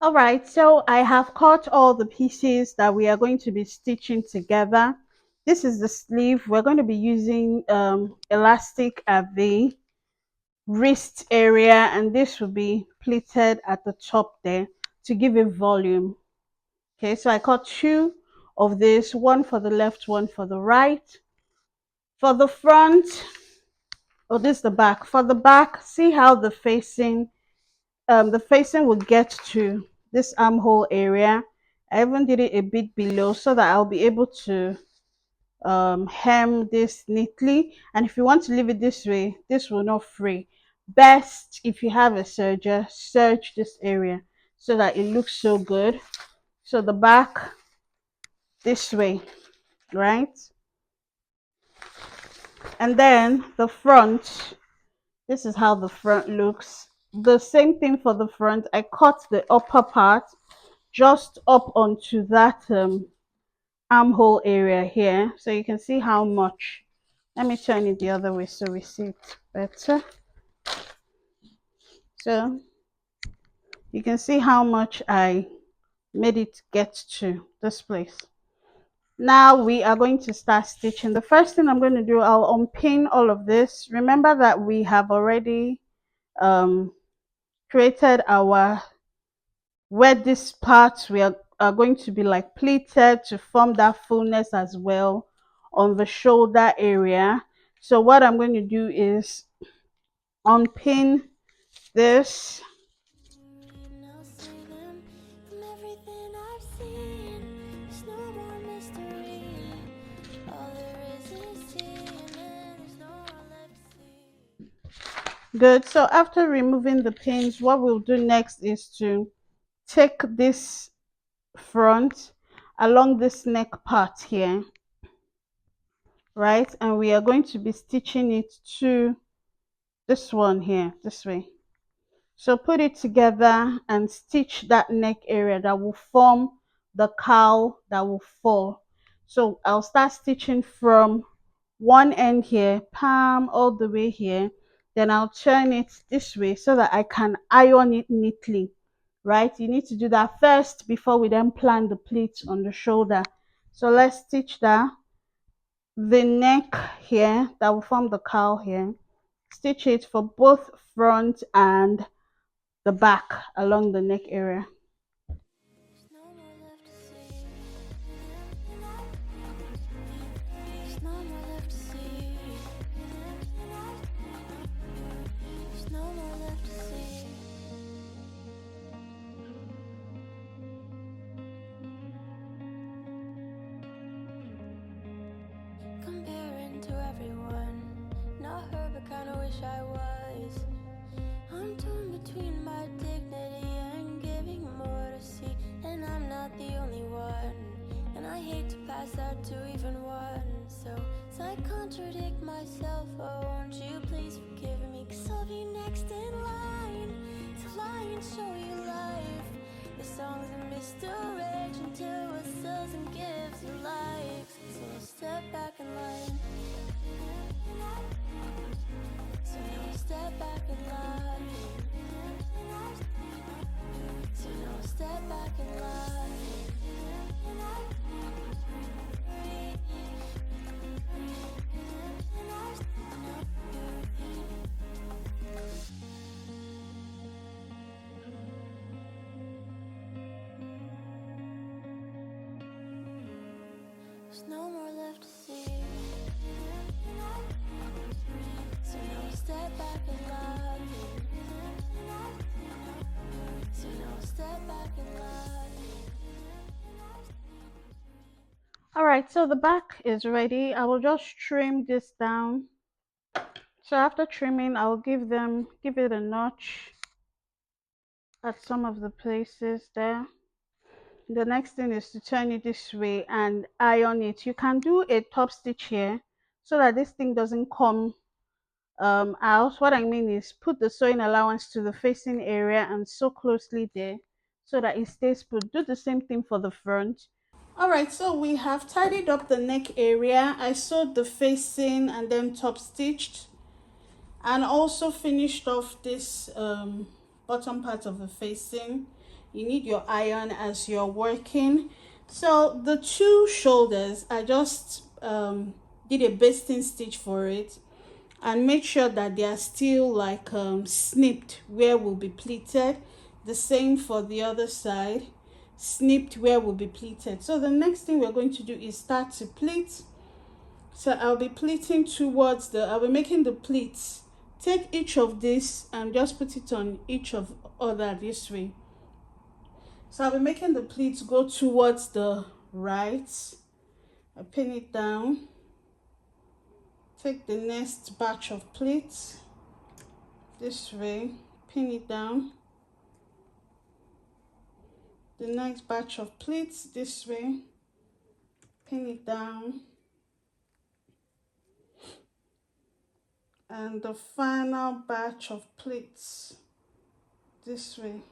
All right, so I have cut all the pieces that we are going to be stitching together. This is the sleeve. We're going to be using elastic at the wrist area, and this will be pleated at the top there to give it volume. Okay, so I cut two of this, one for the left, one for the right. For the front, oh, this is the back. For the back, see how the facing will get to this armhole area. I even did it a bit below so that I'll be able to hem this neatly. And if you want to leave it this way, this will not fray. Best if you have a serger, serge this area so that it looks so good. So the back this way, right? And then the front, this is how the front looks. The same thing for the front. I cut the upper part just up onto that armhole area here, so you can see how much. Let me turn it the other way so we see it better. So you can see how much I made it get to this place. Now we are going to start stitching. The first thing I'm going to do, I'll unpin all of this. Remember that we have already um, created our, where this part are going to be like pleated to form that fullness as well on the shoulder area. So what I'm going to do is unpin this. Good. So after removing the pins, what we'll do next is to take this front along this neck part here, right? And we are going to be stitching it to this one here, this way. So put it together and stitch that neck area that will form the cowl that will fall. So I'll start stitching from one end here, palm all the way here. Then I'll turn it this way so that I can iron it neatly, right? You need to do that first before we then plan the pleats on the shoulder. So let's stitch that. The neck here that will form the cowl here. Stitch it for both front and the back along the neck area. Comparing to everyone, not her, but kinda wish I was. I'm torn between my dignity and giving more to see, and I'm not the only one. And I hate to pass that to even one, so I contradict myself. Oh, won't you please forgive me? 'Cause I'll be next in line to lie and show you life. The songs of misdirect until it sells and gives you life. So step back in line. So now step back in line. So now step back in line. There's no more left to see. So now step back in line. So now step back in line. All right, so the back is ready. I will just trim this down. So after trimming, I'll give it a notch at some of the places there. The next thing is to turn it this way and iron it. You can do a top stitch here so that this thing doesn't come out. What I mean is put the sewing allowance to the facing area and sew closely there so that it stays put. Do the same thing for the front. All right, so we have tidied up the neck area. I sewed the facing and then top stitched, and also finished off this bottom part of the facing. you need your iron as you're working. So the two shoulders, I just did a basting stitch for it, and make sure that they are still like snipped where will be pleated. The same for the other side, snipped where will be pleated. So the next thing we're going to do is start to pleat. So I'll be pleating towards I'll be making the pleats. Take each of this and just put it on each of other this way. So I'll be making the pleats go towards the right. I pin it down. Take the next batch of pleats this way, pin it down. The next batch of pleats this way, pin it down. And the final batch of pleats this way.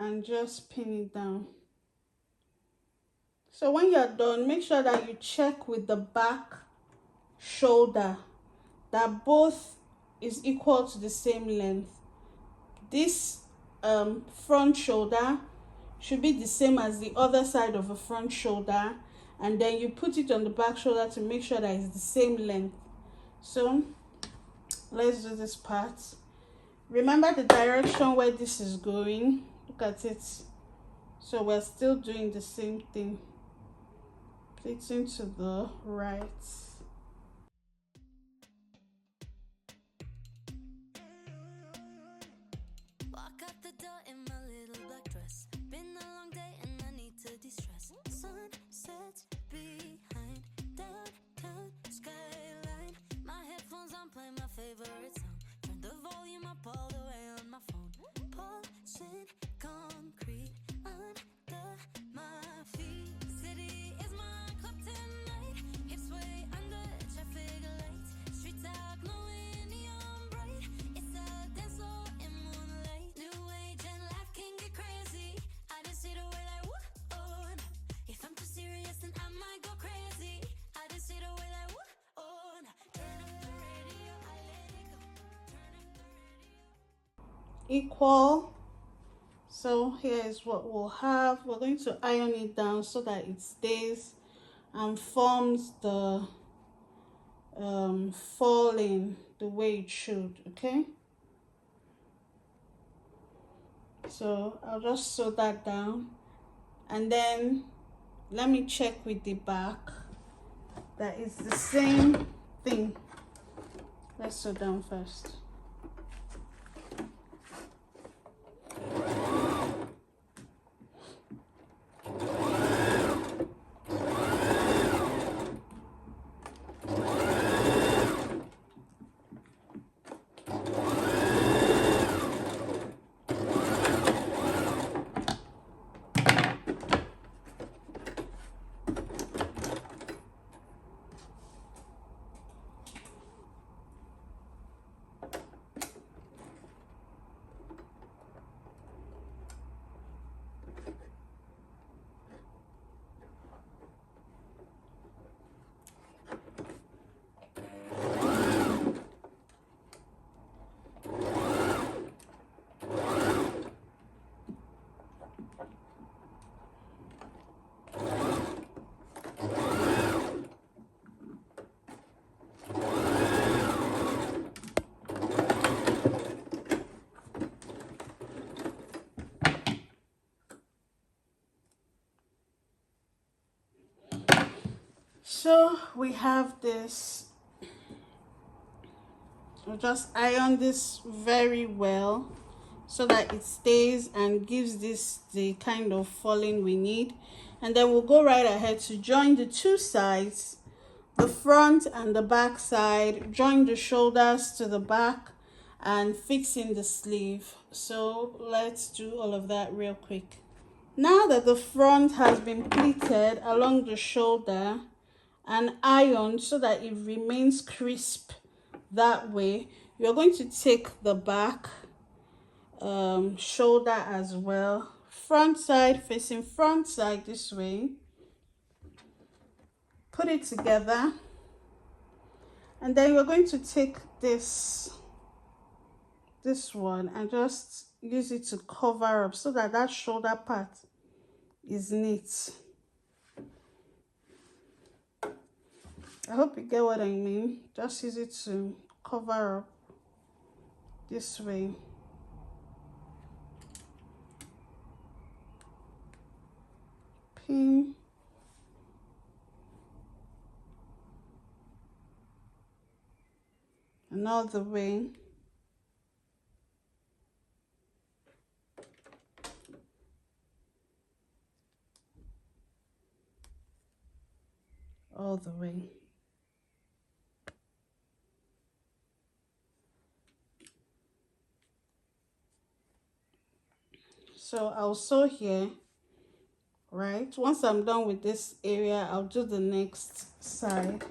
And just pin it down. So when you're done, make sure that you check with the back shoulder that both is equal to the same length. This front shoulder should be the same as the other side of a front shoulder, and then you put it on the back shoulder to make sure that it's the same length. So let's do this part. Remember the direction where this is going. Look at it. So we're still doing the same thing, pleating to the right. Walk out the door in my little black dress. Been a long day and I need to de-stress. Sun sets behind downtown skyline. My headphones on, play my favorite song. Turn the volume up all the way on my phone. Pulsing concrete under my feet. City is my club tonight. Hips way under traffic lights. Streets out glowing neon bright. It's a dance floor in moonlight. New age and life can get crazy. I just see the way like whoop, oh no. If I'm too serious then I might go crazy. I just see the way like whoop, oh no. Turn up the radio, I let it go. Turn up the radio. Equal. So here is what we'll have. We're going to iron it down so that it stays and forms the falling the way it should. Okay, so I'll just sew that down, and then let me check with the back that it's the same thing. Let's sew down first. So we have this. I'll just iron this very well so that it stays and gives this the kind of falling we need. And then we'll go right ahead to join the two sides, the front and the back side, join the shoulders to the back and fix in the sleeve. So let's do all of that real quick. Now that the front has been pleated along the shoulder and ironed so that it remains crisp that way, you're going to take the back shoulder as well, front side facing front side this way, put it together, And then we're going to take this one and just use it to cover up so that that shoulder part is neat. I hope you get what I mean. Just use it to cover up this way. Pin. Another way. All the way. So I'll sew here, right? Once I'm done with this area, I'll do the next side.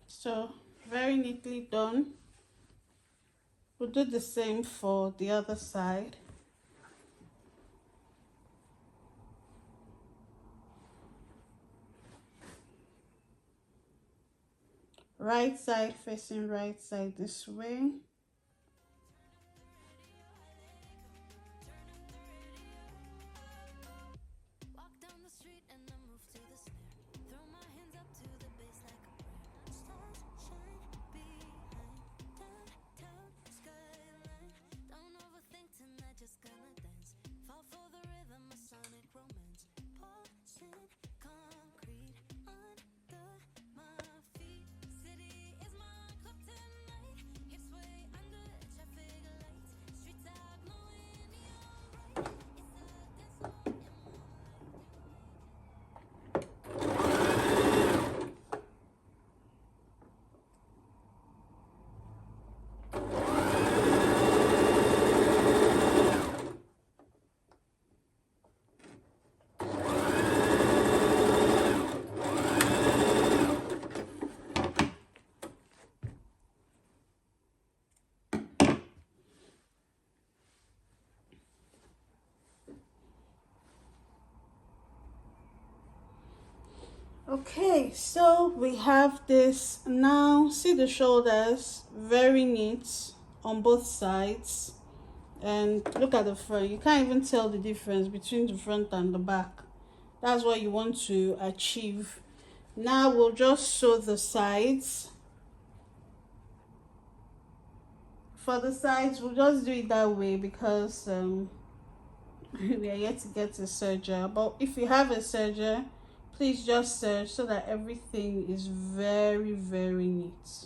So very neatly done. We'll do the same for the other side. Right side facing right side this way. Okay, so we have this now. See the shoulders, very neat on both sides. And look at the front. You can't even tell the difference between the front and the back. That's what you want to achieve. Now we'll just sew the sides. For the sides, we'll just do it that way because we are yet to get a serger. But if you have a serger, please just serge so that everything is very, very neat.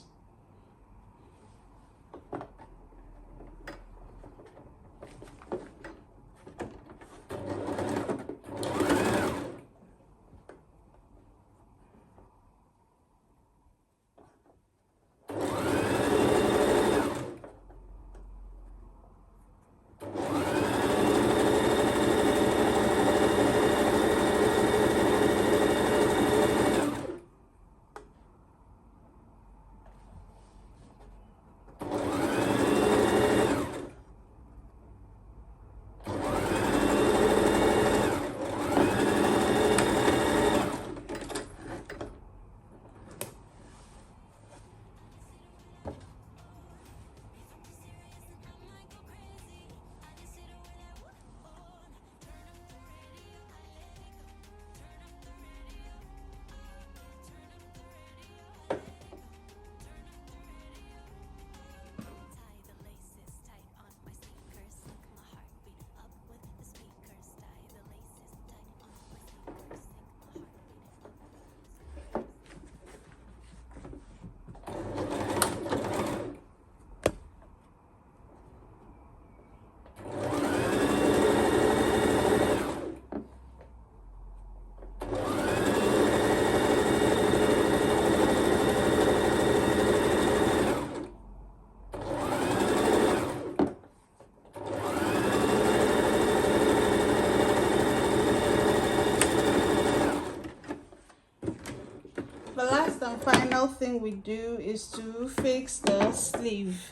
last and final thing we do is to fix the sleeve.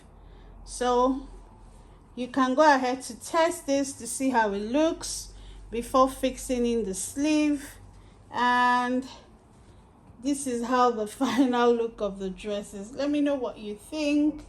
So you can go ahead to test this to see how it looks before fixing in the sleeve. And this is how the final look of the dress is. Let me know what you think.